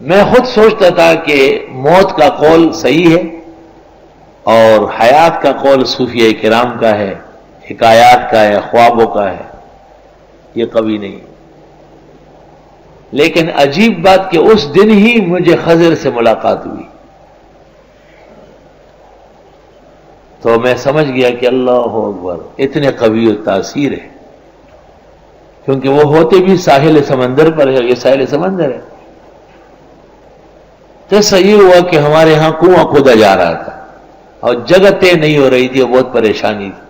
میں خود سوچتا تھا کہ موت کا قول صحیح ہے اور حیات کا قول صوفیہ کرام کا ہے، حکایات کا ہے، خوابوں کا ہے، یہ کبھی نہیں۔ لیکن عجیب بات کہ اس دن ہی مجھے خضر سے ملاقات ہوئی، تو میں سمجھ گیا کہ اللہ اکبر، اتنے قوی تاثیر ہے، کیونکہ وہ ہوتے بھی ساحل سمندر پر ہے، یہ ساحل سمندر ہے۔ تو صحیح ہوا کہ ہمارے ہاں کنواں کھودا جا رہا تھا اور جگہ طے نہیں ہو رہی تھی اور بہت پریشانی تھی۔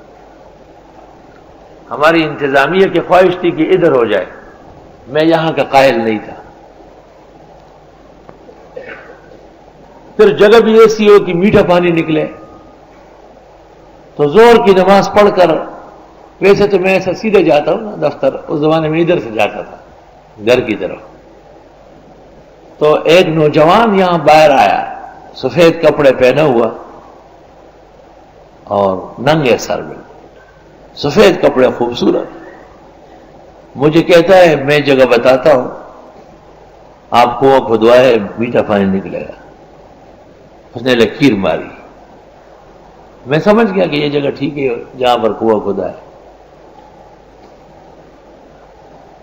ہماری انتظامیہ کی خواہش تھی کہ ادھر ہو جائے، میں یہاں کا قائل نہیں تھا۔ پھر جگہ بھی ایسی ہو کہ میٹھا پانی نکلے، تو زور کی نماز پڑھ کر، ویسے تو میں ایسا سیدھے جاتا ہوں نا دفتر، اس زمانے میں ادھر سے جاتا تھا گھر کی طرف، تو ایک نوجوان یہاں باہر آیا، سفید کپڑے پہنا ہوا اور ننگے سر میں، سفید کپڑے خوبصورت، مجھے کہتا ہے میں جگہ بتاتا ہوں، آپ کنواں کھدوائے میٹھا پانی نکلے گا۔ اس نے لکیر ماری، میں سمجھ گیا کہ یہ جگہ ٹھیک ہے جہاں پر کنواں کھدا ہے۔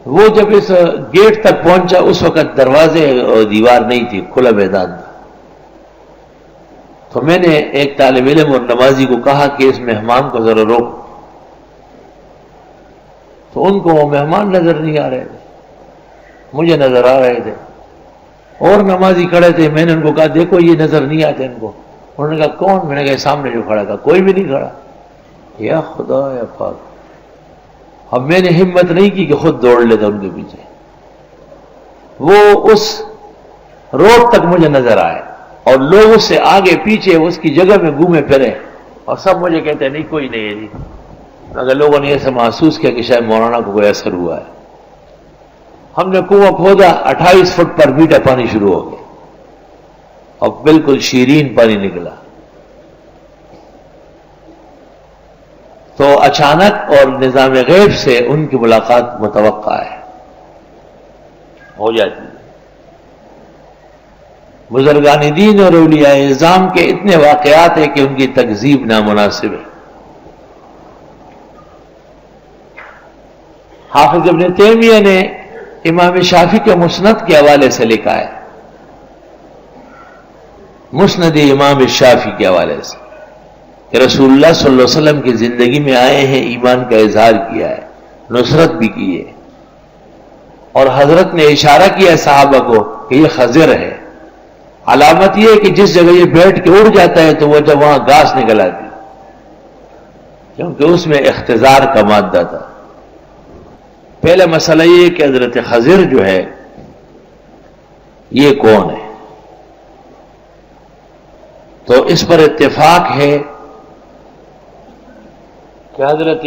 وہ جب اس گیٹ تک پہنچا، اس وقت دروازے اور دیوار نہیں تھی، کھلا میدان تھا، تو میں نے ایک طالب علم اور نمازی کو کہا کہ اس مہمان کو ذرا روک، تو ان کو وہ مہمان نظر نہیں آ رہے تھے، مجھے نظر آ رہے تھے، اور نمازی کھڑے تھے۔ میں نے ان کو کہا دیکھو یہ نظر نہیں آتے ان کو۔ انہوں نے کہا کون؟ میں نے کہا سامنے جو کھڑا تھا، کوئی بھی نہیں کھڑا۔ یا خدا یا پاک، اب میں نے ہمت نہیں کی کہ خود دوڑ لیتا ان کے پیچھے۔ وہ اس روڈ تک مجھے نظر آئے اور لوگ اس سے آگے پیچھے اس کی جگہ میں گھومے پھرے، اور سب مجھے کہتے ہیں نہیں کوئی نہیں ہے جی، مگر لوگوں نے ایسا محسوس کیا کہ شاید مولانا کو کوئی اثر ہوا ہے۔ ہم نے کنواں کھودا، 28 فٹ پر میٹھا پانی شروع ہو گیا اور بالکل شیرین پانی نکلا۔ تو اچانک اور نظام غیب سے ان کی ملاقات متوقع ہے، ہو جاتی ہے۔ بزرگان دین اور اولیاء اعظام کے اتنے واقعات ہیں کہ ان کی تکذیب نامناسب ہے۔ حافظ ابن تیمیہ نے امام شافعی کے مسند کے حوالے سے لکھا ہے، مسند امام شافعی کے حوالے سے، کہ رسول اللہ صلی اللہ علیہ وسلم کی زندگی میں آئے ہیں، ایمان کا اظہار کیا ہے، نصرت بھی کی ہے، اور حضرت نے اشارہ کیا ہے صحابہ کو کہ یہ خضر ہے۔ علامت یہ ہے کہ جس جگہ یہ بیٹھ کے اڑ جاتا ہے تو وہ جب وہاں گھاس نکل آتی، کیونکہ اس میں اختزار کا مادہ تھا۔ پہلا مسئلہ یہ کہ حضرت خضر جو ہے یہ کون ہے، تو اس پر اتفاق ہے کہ حضرت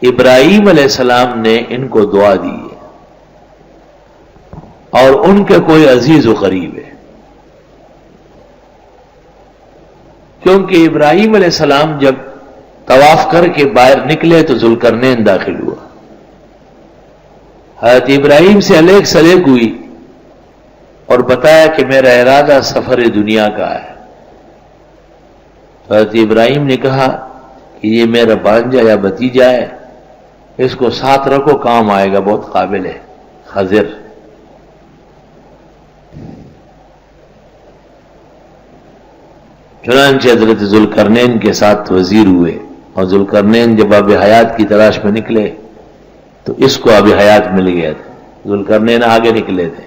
ابراہیم علیہ السلام نے ان کو دعا دی ہے اور ان کے کوئی عزیز و قریب ہے، کیونکہ ابراہیم علیہ السلام جب طواف کر کے باہر نکلے تو ذوالقرنین داخل ہوا، حضرت ابراہیم سے علیق سلیق ہوئی اور بتایا کہ میرا ارادہ سفر دنیا کا ہے۔ حضرت ابراہیم نے کہا کہ یہ میرا بھانجا یا بھتیجا ہے، اس کو ساتھ رکھو، کام آئے گا، بہت قابل ہے، خضر۔ چنانچہ حضرت ذوالقرنین کے ساتھ وزیر ہوئے، اور ذوالقرنین جب آب حیات کی تلاش میں نکلے تو اس کو آب حیات مل گیا تھا، ذوالقرنین آگے نکلے تھے،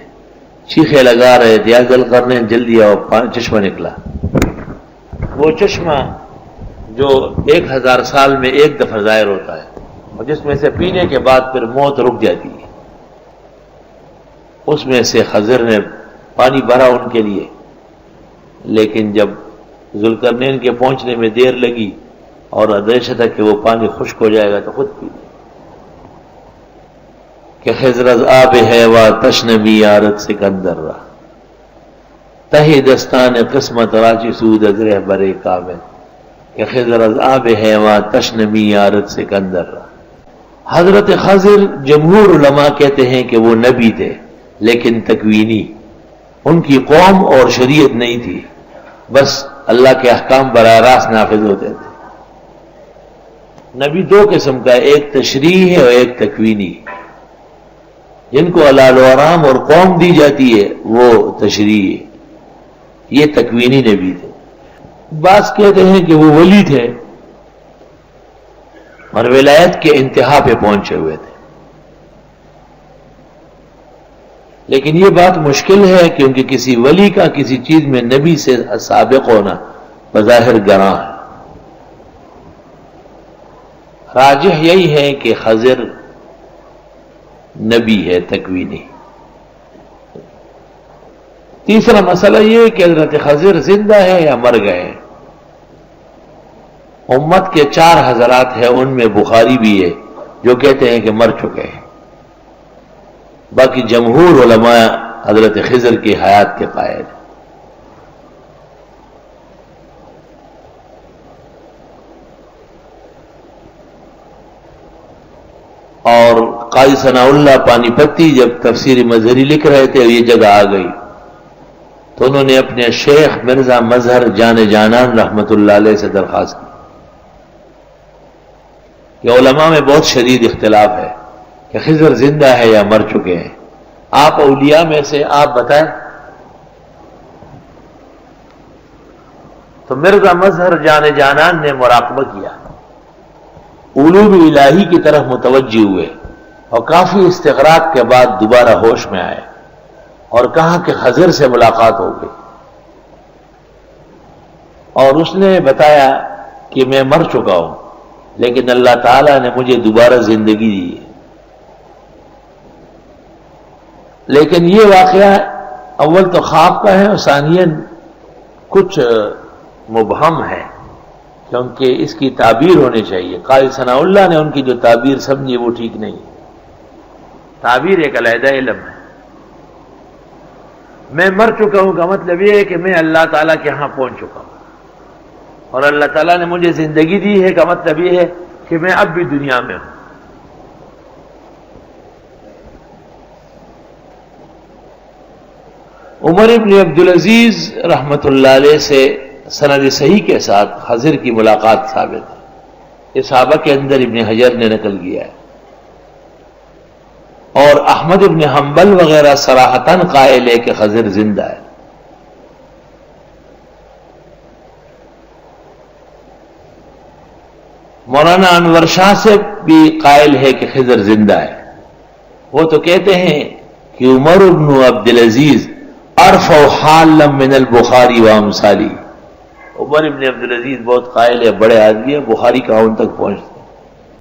چیخے لگا رہے تھے یا ذوالقرنین جلدی آؤ، چشمہ نکلا۔ وہ چشمہ جو 1000 سال میں ایک دفعہ ظاہر ہوتا ہے اور جس میں سے پینے کے بعد پھر موت رک جاتی ہے، اس میں سے خضر نے پانی بھرا ان کے لیے، لیکن جب ذوالقرنین کے پہنچنے میں دیر لگی اور اندیشہ تھا کہ وہ پانی خشک ہو جائے گا تو خود پی لیا کہ خضر از آب حیوا تشنبی یارت سکندر رہا، تہی دستان قسمت راچی سود از رہبر کامل، کہ خضر از آب حیوا تشنبی یارت سکندر رہا۔ حضرت خضر جمہور علماء کہتے ہیں کہ وہ نبی تھے لیکن تکوینی، ان کی قوم اور شریعت نہیں تھی، بس اللہ کے احکام براہ راست نافذ ہوتے تھے۔ نبی دو قسم کا ہے، ایک تشریعی ہے اور ایک تکوینی۔ جن کو حلال و حرام اور قوم دی جاتی ہے وہ تشریعی ہے، یہ تکوینی نبی تھے۔ بعض کہتے ہیں کہ وہ ولی تھے اور ولایت کے انتہا پہ پہنچے ہوئے تھے، لیکن یہ بات مشکل ہے کیونکہ کسی ولی کا کسی چیز میں نبی سے سابق ہونا بظاہر گراں ہے۔ راجح یہی ہے کہ خضر نبی ہے تکوینی۔ تیسرا مسئلہ یہ کہ حضرت خضر زندہ ہے یا مر گئے ہیں۔ امت کے 4 حضرات ہیں، ان میں بخاری بھی ہے جو کہتے ہیں کہ مر چکے ہیں، باقی جمہور علماء حضرت خضر کی حیات کے قائل ہیں۔ اور قاضی ثناء اللہ پانی پتی جب تفسیر مظہری لکھ رہے تھے اور یہ جگہ آ گئی تو انہوں نے اپنے شیخ مرزا مظہر جان جانان رحمت اللہ علیہ سے درخواست کی کہ علماء میں بہت شدید اختلاف ہے کہ خضر زندہ ہے یا مر چکے ہیں، آپ اولیاء میں سے آپ بتائیں۔ تو مرزا مظہر جان جانان نے مراقبہ کیا، علوم الہی کی طرف متوجہ ہوئے اور کافی استغراق کے بعد دوبارہ ہوش میں آئے اور کہا کہ خضر سے ملاقات ہو گئی، اور اس نے بتایا کہ میں مر چکا ہوں لیکن اللہ تعالیٰ نے مجھے دوبارہ زندگی دی ہے۔ لیکن یہ واقعہ اول تو خواب کا ہے اور ثانیاً کچھ مبہم ہے کیونکہ اس کی تعبیر ہونی چاہیے۔ قاضی ثناء اللہ نے ان کی جو تعبیر سمجھی وہ ٹھیک نہیں، تعبیر ایک علیحدہ علم ہے۔ میں مر چکا ہوں کا مطلب یہ ہے کہ میں اللہ تعالیٰ کے ہاں پہنچ چکا ہوں، اور اللہ تعالیٰ نے مجھے زندگی دی ہے کا مطلب یہ ہے کہ میں اب بھی دنیا میں ہوں۔ عمر ابن عبدالعزیز رحمت اللہ علیہ سے سند صحیح کے ساتھ خضر کی ملاقات ثابت ہے، یہ صحابہ کے اندر ابن حجر نے نقل کیا ہے، اور احمد ابن حنبل وغیرہ صراحتاً قائل ہے کہ خضر زندہ ہے۔ مولانا انور شاہ سے بھی قائل ہے کہ خضر زندہ ہے۔ وہ تو کہتے ہیں کہ عمر ابن عبدالعزیز ارفع حالا من البخاری وامثالی، عمر ابن عبدالعزیز بہت قائل ہے، بڑے آدمی ہے، بخاری کا ان تک پہنچتے